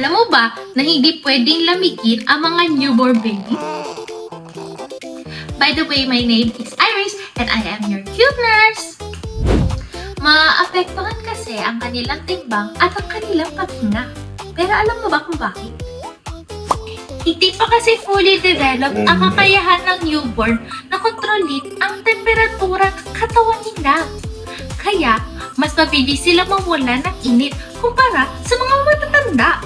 Alam mo ba na hindi pwedeng lamigin ang mga newborn baby? By the way, my name is Iris and I am your cute nurse. Maapektuhan kasi ang kanilang timbang at ang kanilang paghinga. Pero alam mo ba kung bakit? Hindi pa kasi fully developed ang kakayahan ng newborn na kontrolin ang temperatura ng katawan nila. Kaya, mas mabilis sila mawala ng init kumpara sa mga matatanda.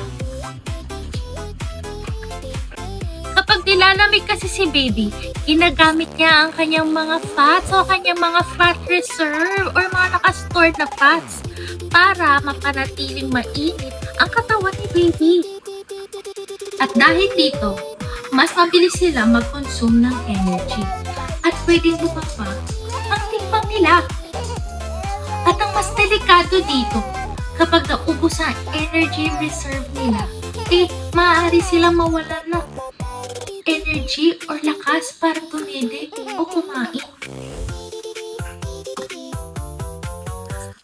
Kapag nilalamig kasi si baby, ginagamit niya ang kanyang mga fats o kanyang mga fat reserve or mga nakastored na fats para mapanatiling mainit ang katawan ni baby. At dahil dito, mas mabilis sila mag-consume ng energy at pwedeng bumaba ang timbang nila. At ang mas delikado dito, kapag naubos ang energy reserve nila, maaari silang mawalan ng energy or lakas para tumili o kumain.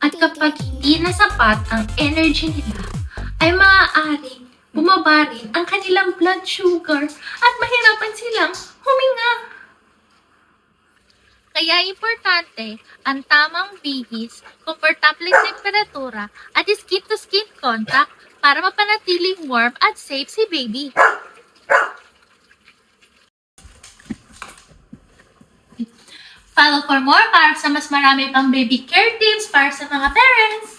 At kapag hindi na sapat ang energy nila, ay maaaring bumaba rin ang kanilang blood sugar at mahirapan silang huminga. Kaya importante ang tamang bihis, komportableng temperatura at skin-to-skin contact para mapanatiling warm at safe si baby. Follow for more para sa mas marami pang baby care tips para sa mga parents.